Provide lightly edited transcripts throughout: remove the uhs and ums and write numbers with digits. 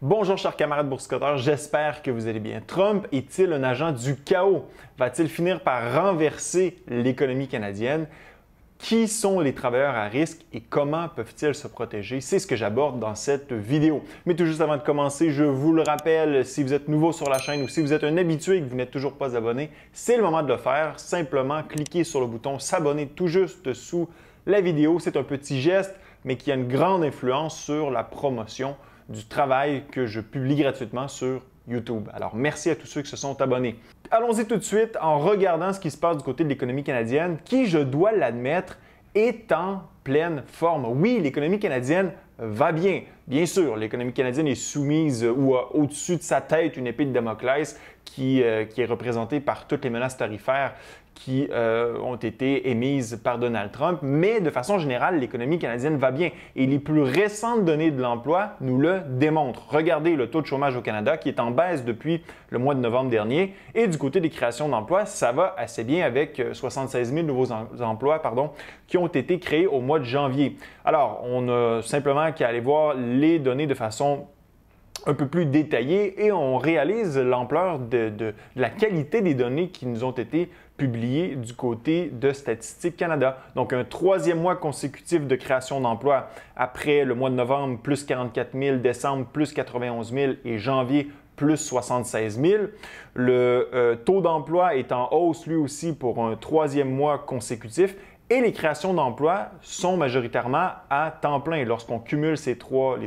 Bonjour chers camarades boursicoteurs, j'espère que vous allez bien. Trump est-il un agent du chaos? Va-t-il finir par renverser l'économie canadienne? Qui sont les travailleurs à risque et comment peuvent-ils se protéger? C'est ce que j'aborde dans cette vidéo. Mais tout juste avant de commencer, je vous le rappelle, si vous êtes nouveau sur la chaîne ou si vous êtes un habitué et que vous n'êtes toujours pas abonné, c'est le moment de le faire. Simplement, cliquez sur le bouton s'abonner tout juste sous la vidéo. C'est un petit geste, mais qui a une grande influence sur la promotion du travail que je publie gratuitement sur YouTube. Alors, merci à tous ceux qui se sont abonnés. Allons-y tout de suite en regardant ce qui se passe du côté de l'économie canadienne, qui, je dois l'admettre, est en pleine forme. Oui, l'économie canadienne va bien. Bien sûr, l'économie canadienne est soumise ou a au-dessus de sa tête une épée de Damoclès qui est représentée par toutes les menaces tarifaires qui ont été émises par Donald Trump, mais de façon générale, l'économie canadienne va bien et les plus récentes données de l'emploi nous le démontrent. Regardez le taux de chômage au Canada qui est en baisse depuis le mois de novembre dernier et du côté des créations d'emplois, ça va assez bien avec 76 000 nouveaux emplois qui ont été créés au mois de janvier. Alors, on a simplement qu'à aller voir les données de façon un peu plus détaillée et on réalise l'ampleur de la qualité des données qui nous ont été publiées du côté de Statistique Canada. Donc, un troisième mois consécutif de création d'emplois après le mois de novembre, plus 44 000, décembre, plus 91 000 et janvier, plus 76 000. Le taux d'emploi est en hausse lui aussi pour un troisième mois consécutif. Et les créations d'emplois sont majoritairement à temps plein. Lorsqu'on cumule les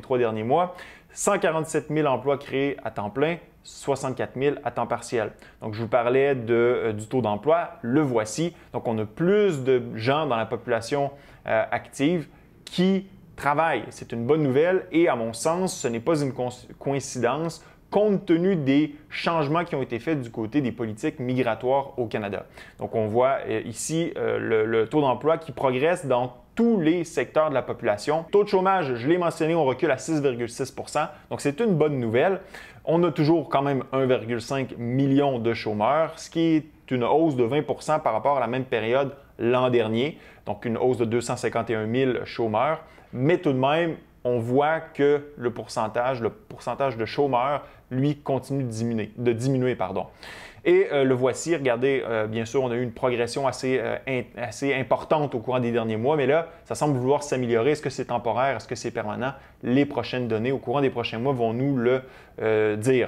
trois derniers mois, 147 000 emplois créés à temps plein, 64 000 à temps partiel. Donc, je vous parlais du taux d'emploi, le voici. Donc, on a plus de gens dans la population active qui travaillent. C'est une bonne nouvelle et à mon sens, ce n'est pas une coïncidence compte tenu des changements qui ont été faits du côté des politiques migratoires au Canada. Donc, on voit ici le taux d'emploi qui progresse dans tous les secteurs de la population. Taux de chômage, je l'ai mentionné, on recule à 6,6 %. Donc, c'est une bonne nouvelle. On a toujours quand même 1,5 million de chômeurs, ce qui est une hausse de 20 % par rapport à la même période l'an dernier. Donc, une hausse de 251 000 chômeurs. Mais tout de même, on voit que le pourcentage de chômeurs, lui, continue de diminuer. Et le voici, regardez, bien sûr, on a eu une progression assez importante au courant des derniers mois, mais là, ça semble vouloir s'améliorer. Est-ce que c'est temporaire? Est-ce que c'est permanent? Les prochaines données au courant des prochains mois vont nous le dire.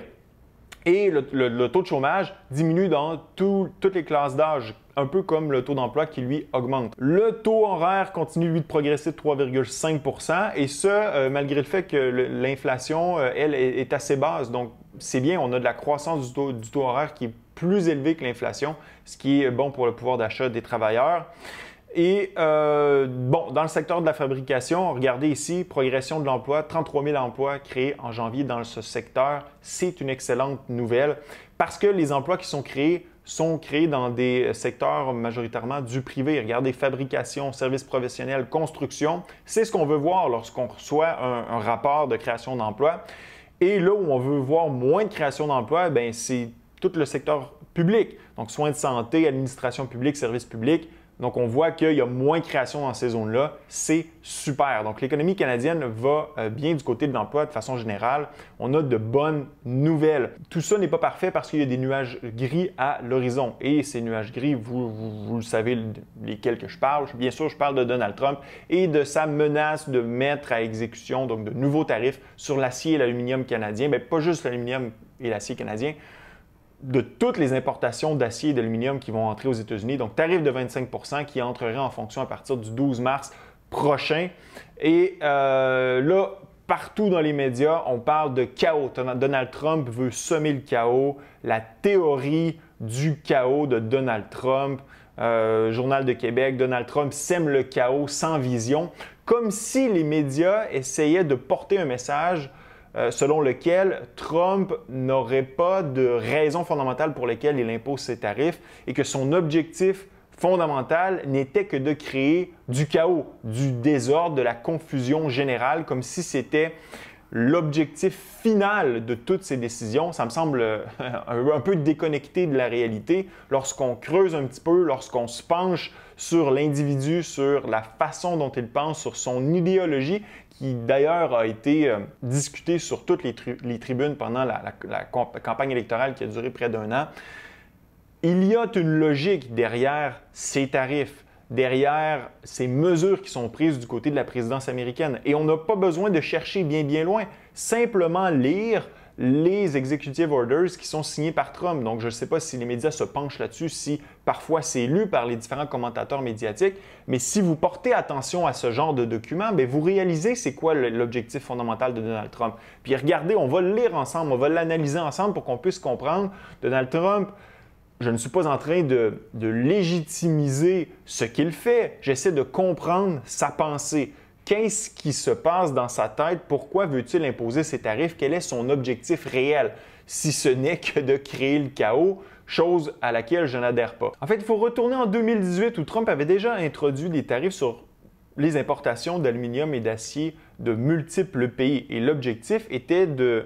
Et le taux de chômage diminue dans toutes les classes d'âge, un peu comme le taux d'emploi qui, lui, augmente. Le taux horaire continue, lui, de progresser de 3,5 % et ce, malgré le fait que l'inflation, elle, est assez basse. Donc, c'est bien, on a de la croissance du taux horaire qui est plus élevé que l'inflation, ce qui est bon pour le pouvoir d'achat des travailleurs. Et dans le secteur de la fabrication, regardez ici, progression de l'emploi, 33 000 emplois créés en janvier dans ce secteur. C'est une excellente nouvelle parce que les emplois qui sont créés dans des secteurs majoritairement du privé. Regardez, fabrication, services professionnels, construction. C'est ce qu'on veut voir lorsqu'on reçoit un rapport de création d'emplois. Et là où on veut voir moins de création d'emplois, c'est tout le secteur public. Donc, soins de santé, administration publique, services publics. Donc, on voit qu'il y a moins de création dans ces zones-là. C'est super. Donc, l'économie canadienne va bien du côté de l'emploi de façon générale. On a de bonnes nouvelles. Tout ça n'est pas parfait parce qu'il y a des nuages gris à l'horizon. Et ces nuages gris, vous le savez lesquels que je parle. Bien sûr, je parle de Donald Trump et de sa menace de mettre à exécution donc de nouveaux tarifs sur l'acier et l'aluminium canadien. Bien, pas juste l'aluminium et l'acier canadien, de toutes les importations d'acier et d'aluminium qui vont entrer aux États-Unis. Donc, tarif de 25 % qui entrerait en fonction à partir du 12 mars prochain. Et là, partout dans les médias, on parle de chaos. Donald Trump veut semer le chaos. La théorie du chaos de Donald Trump. Journal de Québec, Donald Trump sème le chaos sans vision. Comme si les médias essayaient de porter un message selon lequel Trump n'aurait pas de raison fondamentale pour laquelle il impose ses tarifs et que son objectif fondamental n'était que de créer du chaos, du désordre, de la confusion générale, comme si c'était l'objectif final de toutes ces décisions, ça me semble un peu déconnecté de la réalité. Lorsqu'on creuse un petit peu, lorsqu'on se penche sur l'individu, sur la façon dont il pense, sur son idéologie, qui d'ailleurs a été discutée sur toutes les tribunes pendant la campagne électorale qui a duré près d'1 an, il y a une logique derrière ces tarifs, derrière ces mesures qui sont prises du côté de la présidence américaine. Et on n'a pas besoin de chercher bien loin. Simplement lire les executive orders qui sont signés par Trump. Donc, je ne sais pas si les médias se penchent là-dessus, si parfois c'est lu par les différents commentateurs médiatiques, mais si vous portez attention à ce genre de documents, bien, vous réalisez c'est quoi l'objectif fondamental de Donald Trump. Puis regardez, on va le lire ensemble, on va l'analyser ensemble pour qu'on puisse comprendre. Donald Trump, je ne suis pas en train de légitimiser ce qu'il fait. J'essaie de comprendre sa pensée. Qu'est-ce qui se passe dans sa tête? Pourquoi veut-il imposer ces tarifs? Quel est son objectif réel? Si ce n'est que de créer le chaos, chose à laquelle je n'adhère pas. En fait, il faut retourner en 2018 où Trump avait déjà introduit des tarifs sur les importations d'aluminium et d'acier de multiples pays. Et l'objectif était de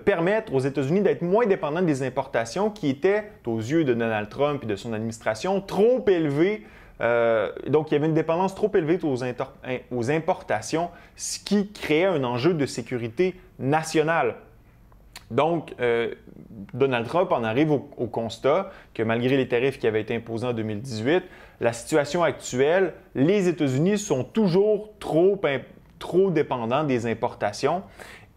permettre aux États-Unis d'être moins dépendants des importations qui étaient, aux yeux de Donald Trump et de son administration, trop élevées. Donc, il y avait une dépendance trop élevée aux importations, ce qui créait un enjeu de sécurité nationale. Donc, Donald Trump en arrive au constat que malgré les tarifs qui avaient été imposés en 2018, la situation actuelle, les États-Unis sont toujours trop dépendants des importations.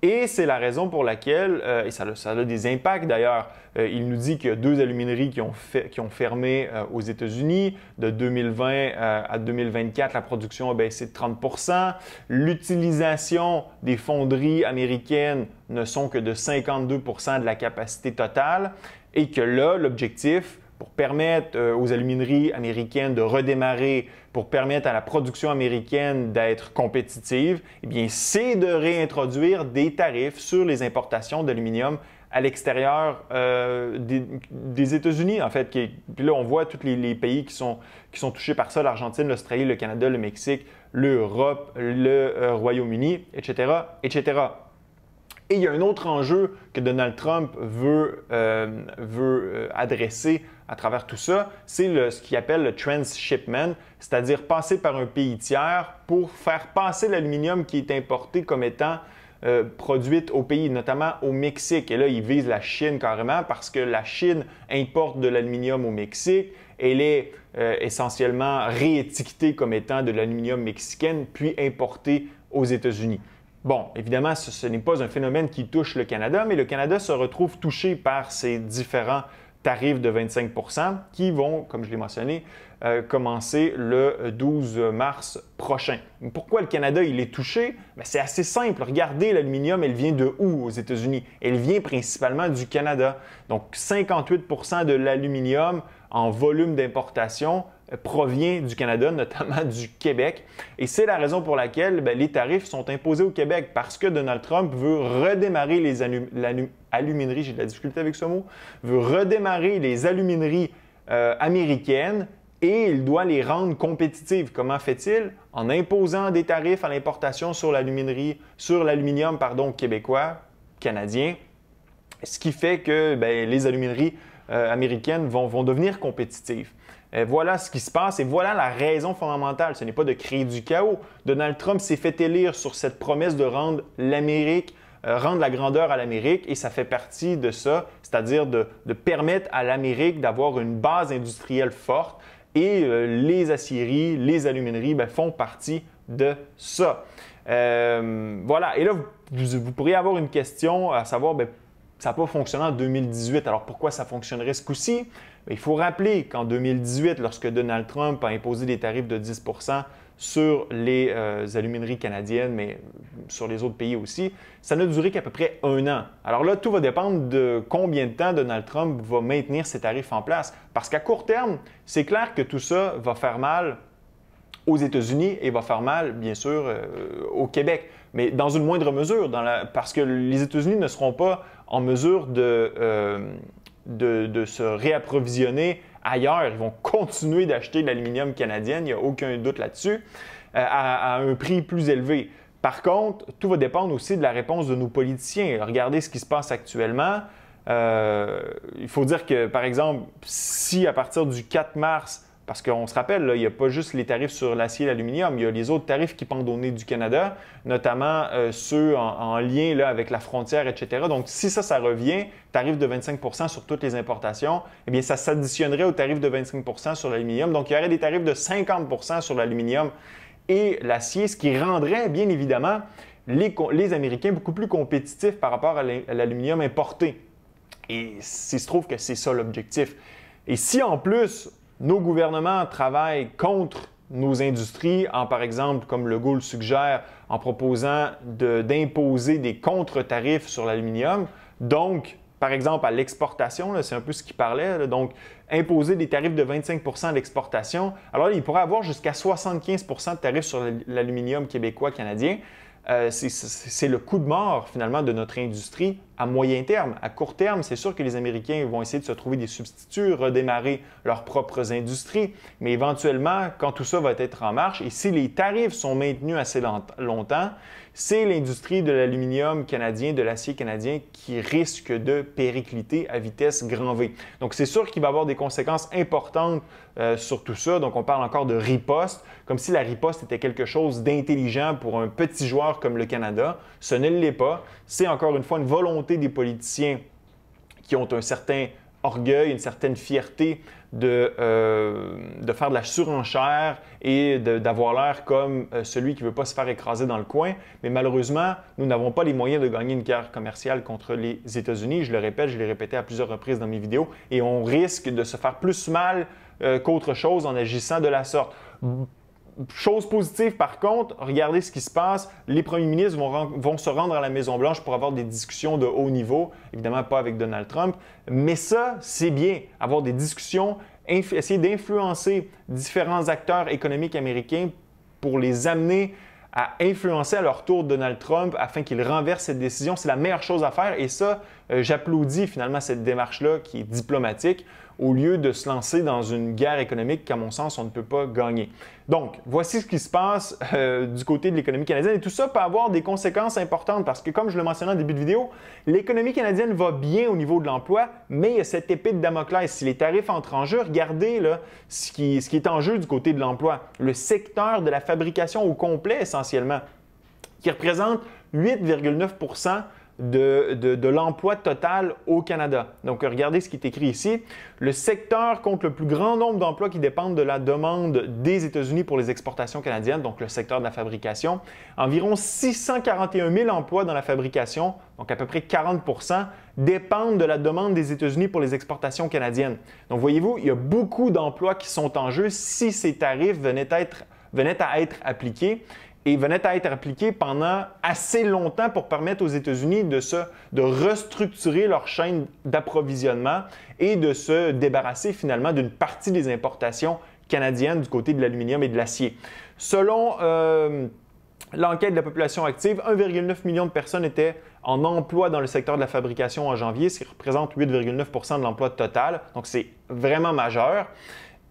Et c'est la raison pour laquelle, et ça a des impacts d'ailleurs, il nous dit qu'il y a 2 alumineries qui ont fermé aux États-Unis. De 2020 à 2024, la production a baissé de 30 %. L'utilisation des fonderies américaines ne sont que de 52 % de la capacité totale. Et que là, l'objectif, pour permettre aux alumineries américaines de redémarrer, pour permettre à la production américaine d'être compétitive, eh bien, c'est de réintroduire des tarifs sur les importations d'aluminium à l'extérieur des États-Unis, en fait. Puis là, on voit tous les pays qui sont touchés par ça, l'Argentine, l'Australie, le Canada, le Mexique, l'Europe, le Royaume-Uni, etc., etc. Et il y a un autre enjeu que Donald Trump veut adresser à travers tout ça, c'est ce qu'il appelle le transshipment, c'est-à-dire passer par un pays tiers pour faire passer l'aluminium qui est importé comme étant produite au pays, notamment au Mexique. Et là, il vise la Chine carrément parce que la Chine importe de l'aluminium au Mexique. Elle est essentiellement réétiquetée comme étant de l'aluminium mexicain, puis importée aux États-Unis. Bon, évidemment, ce n'est pas un phénomène qui touche le Canada, mais le Canada se retrouve touché par ces différents tarifs de 25 % qui vont, comme je l'ai mentionné, commencer le 12 mars prochain. Pourquoi le Canada il est touché? C'est assez simple. Regardez, l'aluminium, elle vient de où aux États-Unis? Elle vient principalement du Canada. Donc, 58 % de l'aluminium en volume d'importation provient du Canada, notamment du Québec. Et c'est la raison pour laquelle les tarifs sont imposés au Québec, parce que Donald Trump veut redémarrer les alumineries, j'ai de la difficulté avec ce mot, veut redémarrer les alumineries américaines et il doit les rendre compétitives. Comment fait-il? En imposant des tarifs à l'importation sur l'aluminium québécois, canadien, ce qui fait que les alumineries américaines vont devenir compétitives. Voilà ce qui se passe et voilà la raison fondamentale. Ce n'est pas de créer du chaos. Donald Trump s'est fait élire sur cette promesse de rendre l'Amérique, rendre la grandeur à l'Amérique et ça fait partie de ça, c'est-à-dire de permettre à l'Amérique d'avoir une base industrielle forte et les aciéries, les alumineries font partie de ça. Voilà. Et là, vous pourriez avoir une question à savoir, ça n'a pas fonctionné en 2018. Alors pourquoi ça fonctionnerait ce coup-ci? Il faut rappeler qu'en 2018, lorsque Donald Trump a imposé des tarifs de 10 % sur les alumineries canadiennes, mais sur les autres pays aussi, ça n'a duré qu'à peu près 1 an. Alors là, tout va dépendre de combien de temps Donald Trump va maintenir ces tarifs en place. Parce qu'à court terme, c'est clair que tout ça va faire mal aux États-Unis et va faire mal, bien sûr, au Québec, mais dans une moindre mesure, parce que les États-Unis ne seront pas en mesure de se réapprovisionner ailleurs. Ils vont continuer d'acheter de l'aluminium canadien, il n'y a aucun doute là-dessus, à un prix plus élevé. Par contre, tout va dépendre aussi de la réponse de nos politiciens. Regardez ce qui se passe actuellement. Il faut dire que, par exemple, si à partir du 4 mars, parce qu'on se rappelle, là, il n'y a pas juste les tarifs sur l'acier et l'aluminium, il y a les autres tarifs qui pendent au nez du Canada, notamment ceux en lien là, avec la frontière, etc. Donc, si ça revient, tarif de 25 % sur toutes les importations, eh bien, ça s'additionnerait au tarif de 25 % sur l'aluminium. Donc, il y aurait des tarifs de 50 % sur l'aluminium et l'acier, ce qui rendrait, bien évidemment, les Américains beaucoup plus compétitifs par rapport à l'aluminium importé. Et il se trouve que c'est ça l'objectif. Et si en plus, nos gouvernements travaillent contre nos industries, par exemple, comme Legault le suggère, en proposant d'imposer des contre-tarifs sur l'aluminium, donc, par exemple, à l'exportation, c'est un peu ce qu'il parlait, là, donc imposer des tarifs de 25 % à l'exportation, alors là, il pourrait avoir jusqu'à 75 % de tarifs sur l'aluminium québécois, canadien. C'est le coup de mort, finalement, de notre industrie à moyen terme. À court terme, c'est sûr que les Américains vont essayer de se trouver des substituts, redémarrer leurs propres industries, mais éventuellement, quand tout ça va être en marche, et si les tarifs sont maintenus assez longtemps, c'est l'industrie de l'aluminium canadien, de l'acier canadien qui risque de péricliter à vitesse grand V. Donc, c'est sûr qu'il va y avoir des conséquences importantes sur tout ça. Donc, on parle encore de riposte, comme si la riposte était quelque chose d'intelligent pour un petit joueur comme le Canada. Ce ne l'est pas. C'est encore une fois une volonté des politiciens qui ont un certain orgueil, une certaine fierté de faire de la surenchère et d'avoir l'air comme celui qui ne veut pas se faire écraser dans le coin. Mais malheureusement, nous n'avons pas les moyens de gagner une guerre commerciale contre les États-Unis. Je le répète, je l'ai répété à plusieurs reprises dans mes vidéos, et on risque de se faire plus mal qu'autre chose en agissant de la sorte. Chose positive, par contre, regardez ce qui se passe. Les premiers ministres vont se rendre à la Maison-Blanche pour avoir des discussions de haut niveau, évidemment pas avec Donald Trump, mais ça, c'est bien, avoir des discussions, essayer d'influencer différents acteurs économiques américains pour les amener à influencer à leur tour Donald Trump afin qu'il renverse cette décision. C'est la meilleure chose à faire, et ça, j'applaudis finalement cette démarche-là qui est diplomatique, au lieu de se lancer dans une guerre économique qu'à mon sens, on ne peut pas gagner. Donc, voici ce qui se passe du côté de l'économie canadienne, et tout ça peut avoir des conséquences importantes parce que, comme je le mentionnais en début de vidéo, l'économie canadienne va bien au niveau de l'emploi, mais il y a cette épée de Damoclès. Si les tarifs entrent en jeu, regardez là, ce qui est en jeu du côté de l'emploi. Le secteur de la fabrication au complet, essentiellement, qui représente 8,9 % de l'emploi total au Canada. Donc, regardez ce qui est écrit ici. Le secteur compte le plus grand nombre d'emplois qui dépendent de la demande des États-Unis pour les exportations canadiennes, donc le secteur de la fabrication. Environ 641 000 emplois dans la fabrication, donc à peu près 40 % dépendent de la demande des États-Unis pour les exportations canadiennes. Donc, voyez-vous, il y a beaucoup d'emplois qui sont en jeu si ces tarifs venaient à être appliqués, et venait à être appliqué pendant assez longtemps pour permettre aux États-Unis de restructurer leur chaîne d'approvisionnement et de se débarrasser finalement d'une partie des importations canadiennes du côté de l'aluminium et de l'acier. Selon l'enquête de la population active, 1,9 million de personnes étaient en emploi dans le secteur de la fabrication en janvier, ce qui représente 8,9 % de l'emploi total. Donc, c'est vraiment majeur.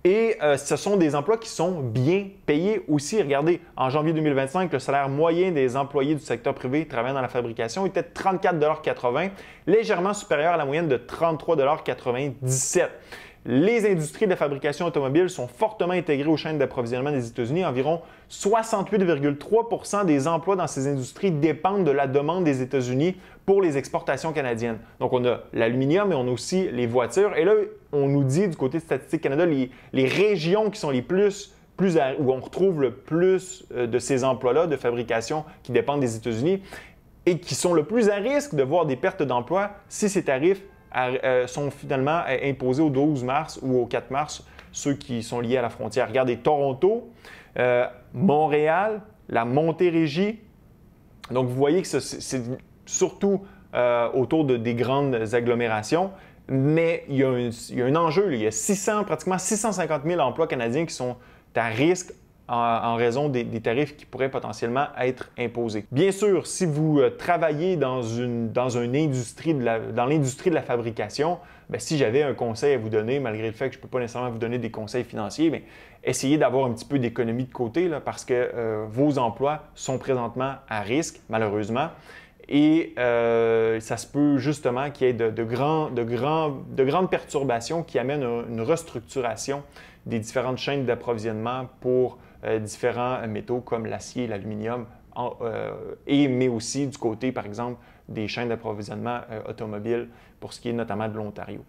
Et ce sont des emplois qui sont bien payés aussi. Regardez, en janvier 2025, le salaire moyen des employés du secteur privé travaillant dans la fabrication était de 34,80 $, légèrement supérieur à la moyenne de 33,97 $. Les industries de la fabrication automobile sont fortement intégrées aux chaînes d'approvisionnement des États-Unis. Environ 68,3 % des emplois dans ces industries dépendent de la demande des États-Unis pour les exportations canadiennes. Donc, on a l'aluminium, mais on a aussi les voitures. Et là, on nous dit du côté de Statistique Canada, les régions qui sont les où on retrouve le plus de ces emplois-là de fabrication qui dépendent des États-Unis et qui sont le plus à risque de voir des pertes d'emplois si ces tarifs sont finalement imposés au 12 mars ou au 4 mars, ceux qui sont liés à la frontière. Regardez, Toronto, Montréal, la Montérégie. Donc, vous voyez que c'est surtout autour des grandes agglomérations, mais il y a un enjeu. Il y a pratiquement 650 000 emplois canadiens qui sont à risque en raison des tarifs qui pourraient potentiellement être imposés. Bien sûr, si vous travaillez dans l'industrie de la fabrication, bien, si j'avais un conseil à vous donner, malgré le fait que je ne peux pas nécessairement vous donner des conseils financiers, bien, essayez d'avoir un petit peu d'économie de côté là, parce que vos emplois sont présentement à risque, malheureusement. Et ça se peut justement qu'il y ait de grandes perturbations qui amènent une restructuration des différentes chaînes d'approvisionnement pour différents métaux comme l'acier, l'aluminium, mais aussi du côté, par exemple, des chaînes d'approvisionnement automobiles pour ce qui est notamment de l'Ontario.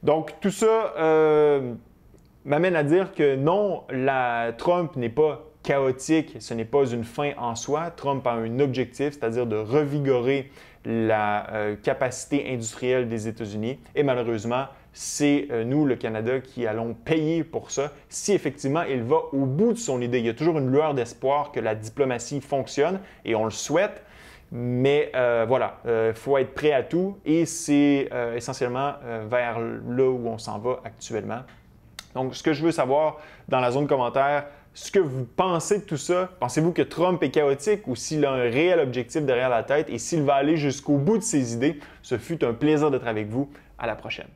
Donc, tout ça m'amène à dire que non, Trump n'est pas chaotique, ce n'est pas une fin en soi. Trump a un objectif, c'est-à-dire de revigorer la capacité industrielle des États-Unis. Et malheureusement, c'est nous, le Canada, qui allons payer pour ça si effectivement il va au bout de son idée. Il y a toujours une lueur d'espoir que la diplomatie fonctionne et on le souhaite. Mais voilà, il faut être prêt à tout et c'est essentiellement vers là où on s'en va actuellement. Donc, ce que je veux savoir dans la zone commentaire, ce que vous pensez de tout ça. Pensez-vous que Trump est chaotique ou s'il a un réel objectif derrière la tête et s'il va aller jusqu'au bout de ses idées? Ce fut un plaisir d'être avec vous. À la prochaine.